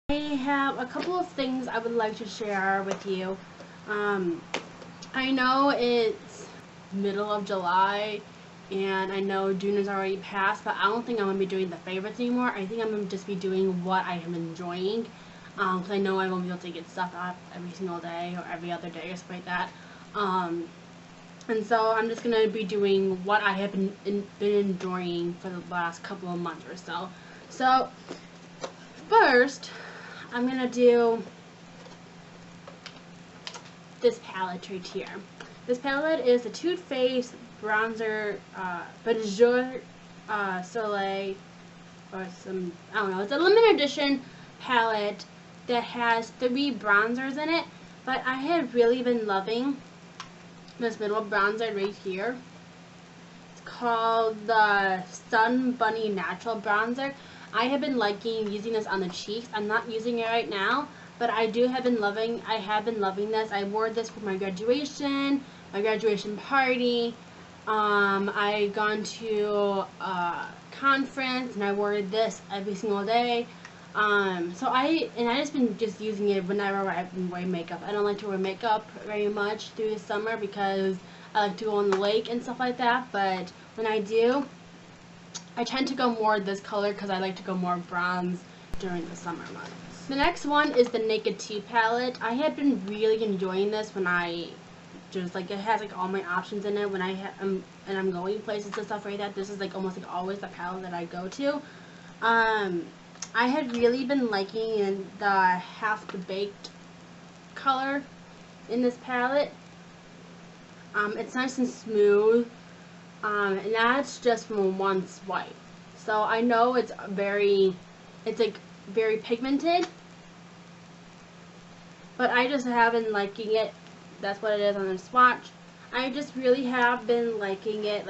I have a couple of things I would like to share with you. Um, I know it's middle of July and I know June is already passed, but I don't think I'm going to be doing the favorites anymore. I think I'm going to just be doing what I am enjoying because I know I won't be able to get stuff up every single day or every other day or something like that. Um, and so I'm just going to be doing what I have been enjoying for the last couple of months or so. So first, I'm going to do this palette right here. This palette is the Too Faced bronzer Bonjour Soleil, or some, I don't know, it's a limited edition palette that has 3 bronzers in it, but I have really been loving this middle bronzer right here. It's called the Sun Bunny Natural Bronzer. I have been liking using this on the cheeks. I'm not using it right now, but I have been loving this. I wore this for my graduation party. I gone to a conference and I wore this every single day. So I just been using it whenever I've been wearing makeup. I don't like to wear makeup very much through the summer because I like to go on the lake and stuff like that, but when I do, I tend to go more this color because I like to go more bronze during the summer months. The next one is the Naked 2 palette. I have been really enjoying this when I just it has all my options in it when and I'm going places and stuff like that. This is almost always the palette that I go to. I had really been liking the Half the Baked color in this palette. It's nice and smooth. And that's just from one swipe. So I know it's very pigmented, but I just have been liking it. That's what it is on the swatch. I just really have been liking it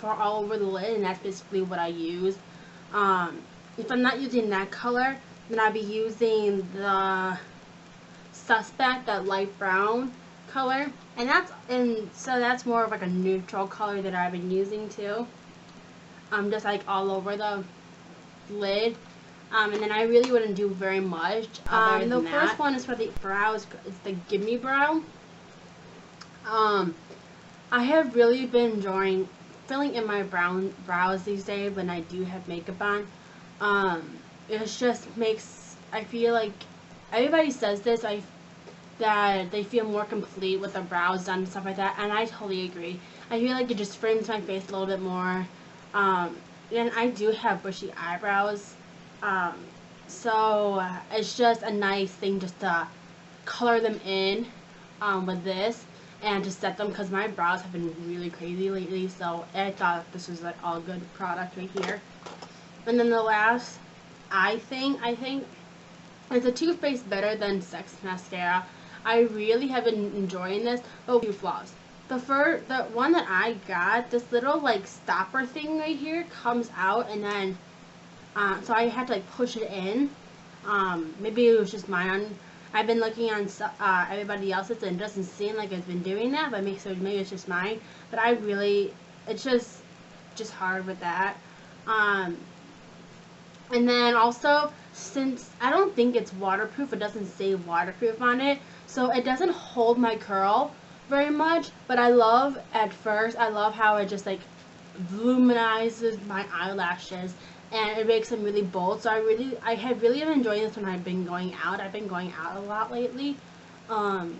for all over the lid, and that's basically what I use. If I'm not using that color, then I'll be using the Suspect, that light brown color, so that's more of a neutral color that I've been using too. Just all over the lid. And then I really wouldn't do very much. The first one is for the brows. It's the Gimme Brow. I have really been enjoying filling in my brows these days when I do have makeup on. It just makes, I feel like everybody says this, that they feel more complete with their brows done and stuff like that, and I totally agree. I feel like it just frames my face a little bit more. And I do have bushy eyebrows, so it's just a nice thing just to color them in with this and to set them, because my brows have been really crazy lately, so I thought this was all good product right here. And then the last I think it's a Too Faced Better Than Sex mascara. I really have been enjoying this. Oh, few flaws. The one that I got, this little stopper thing right here comes out, and then so I had to push it in. Maybe it was just mine. I've been looking on everybody else's and it doesn't seem like it's been doing that, but maybe it's just mine. But it's just hard with that. And then also, since I don't think it's waterproof, it doesn't say waterproof on it, so it doesn't hold my curl very much, but I love how it just volumizes my eyelashes and it makes them really bold. So I have really been enjoying this when I've been going out. I've been going out a lot lately,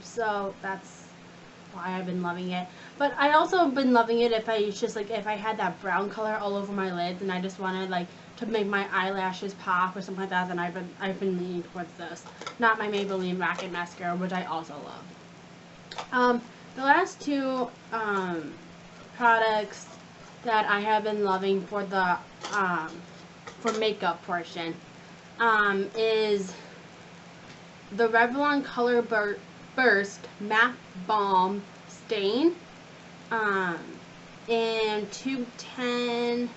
so that's why I've been loving it. But I also been loving it if I had that brown color all over my lids and I just wanted to make my eyelashes pop or something like that, then I've been leaning towards this. Not my Maybelline Rocket Mascara, which I also love. The last two products that I have been loving for the for makeup portion is the Revlon Color Burst Matte Balm Stain and Tube 10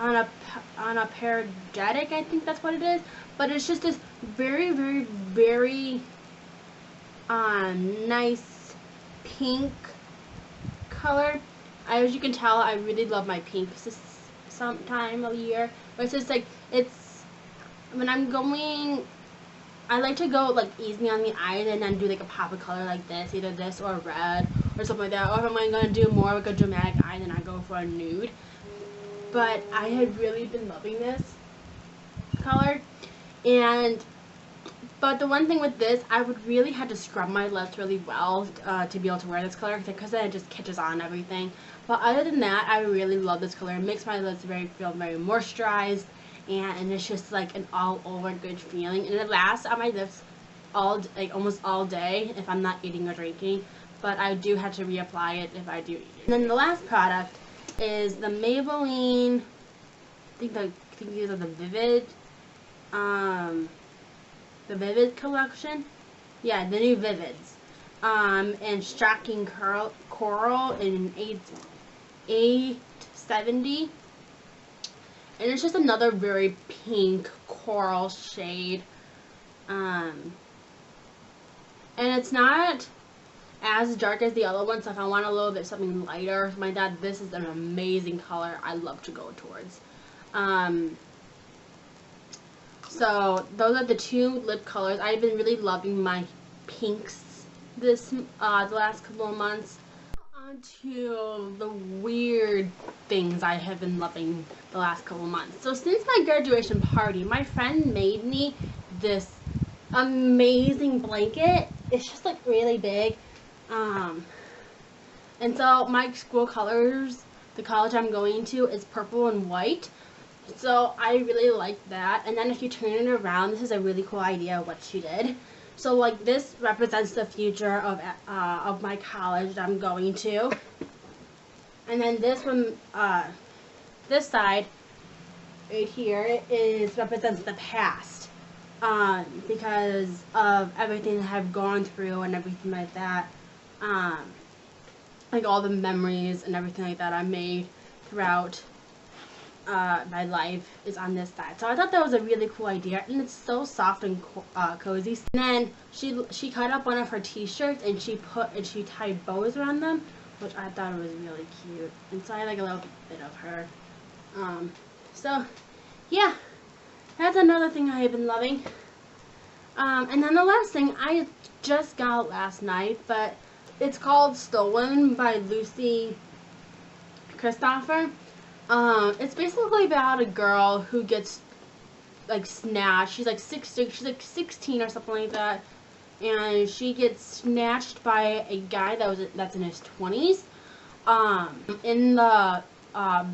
on a Paragetic, I think that's what it is. But it's just this very, very, very nice pink color. As you can tell, I really love my pinks this time of year. But it's just when I'm going, I like to go like easy on the eyes and then do like a pop of color like this, either this or red or something like that. Or if I'm going to do more like a dramatic eye, then I go for a nude. But I have really been loving this color. But the one thing with this, I would really have to scrub my lips really well to be able to wear this color because then it just catches on everything. But other than that, I really love this color. It makes my lips feel very moisturized, and it's just like an all over good feeling. And it lasts on my lips almost all day if I'm not eating or drinking. But I do have to reapply it if I do eat it. And then the last product is the Maybelline. I think these are the Vivid. The Vivid collection. Yeah, the new Vivids. And Striking Coral in 870. And it's just another very pink coral shade. And it's not as dark as the other one, so if I want a little bit something lighter or something like that, this is an amazing color I love to go towards. So those are the two lip colors. I've been really loving my pinks the last couple of months. On to the weird things I have been loving the last couple of months. So since my graduation party, my friend made me this amazing blanket. It's just like really big. And so my school colors, the college I'm going to, is purple and white. So I really like that. And then if you turn it around, this is a really cool idea what she did. So like this represents the future of my college that I'm going to. And then this one, this side right here represents the past. Because of everything that I've gone through and everything like that. Like all the memories and everything like that I made throughout my life is on this side. So I thought that was a really cool idea, and it's so soft and cozy. And then she cut up one of her t-shirts and she tied bows around them, which I thought was really cute. And so I like a little bit of her. So yeah, that's another thing I have been loving. And then the last thing I just got last night, but it's called Stolen by Lucy Christopher. It's basically about a girl who gets like snatched. She's like 16 or something like that, and she gets snatched by a guy that's in his 20s. In the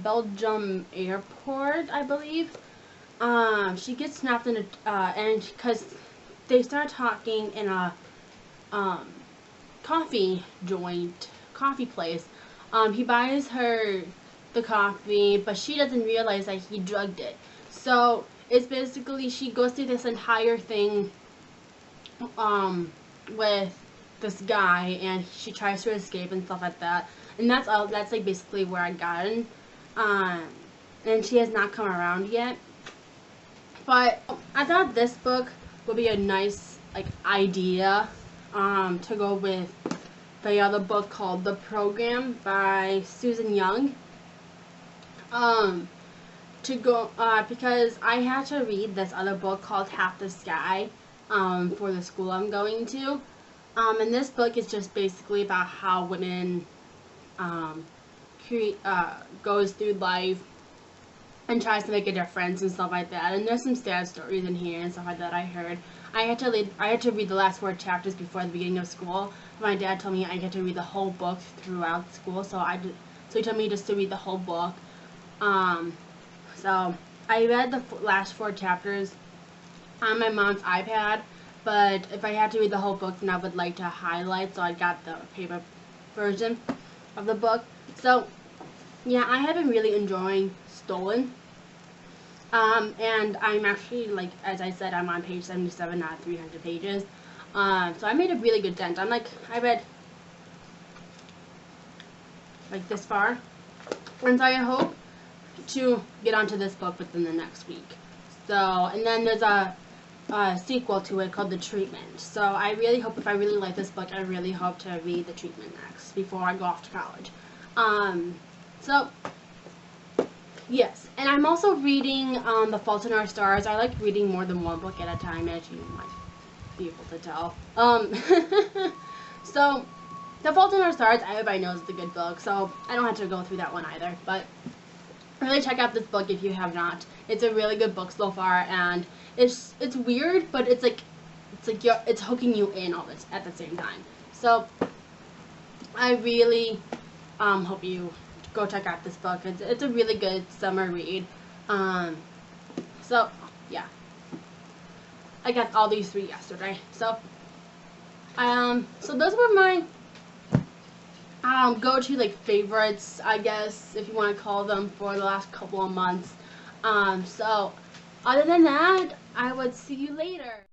Belgium airport, I believe. She gets snapped in and because they start talking in a coffee place. He buys her the coffee, but she doesn't realize that he drugged it. So it's basically she goes through this entire thing with this guy, and she tries to escape and stuff like that. And that's like basically where I got in. And she has not come around yet. But I thought this book would be a nice like idea to go with the other book called The Program by Susan Young. Because I had to read this other book called Half the Sky for the school I'm going to. And this book is just basically about how women goes through life and tries to make a difference and stuff like that. And there's some sad stories in here and stuff like that I heard. I had to read the last 4 chapters before the beginning of school. My dad told me I had to read the whole book throughout school, so he told me just to read the whole book. So I read the last 4 chapters on my mom's iPad, but if I had to read the whole book, then I would like to highlight, so I got the paper version of the book. So yeah, I have been really enjoying Stolen. And I'm actually, like, as I said, I'm on page 77, not 300 pages. So I made a really good dent. I read, like, this far. And so I hope to get onto this book within the next week. So, and then there's a sequel to it called The Treatment. So I really hope, if I really like this book, I really hope to read The Treatment next before I go off to college. So Yes, and I'm also reading The Fault in Our Stars. I like reading more than one book at a time, as you might be able to tell. So, The Fault in Our Stars, everybody knows it's a good book, so I don't have to go through that one either. But really check out this book if you have not. It's a really good book so far, and it's weird, but it's hooking you in all this at the same time. So I really hope you go check out this book. It's a really good summer read. So yeah, I got all these 3 yesterday. So those were my go-to like favorites, I guess, if you want to call them, for the last couple of months. So other than that, I would see you later.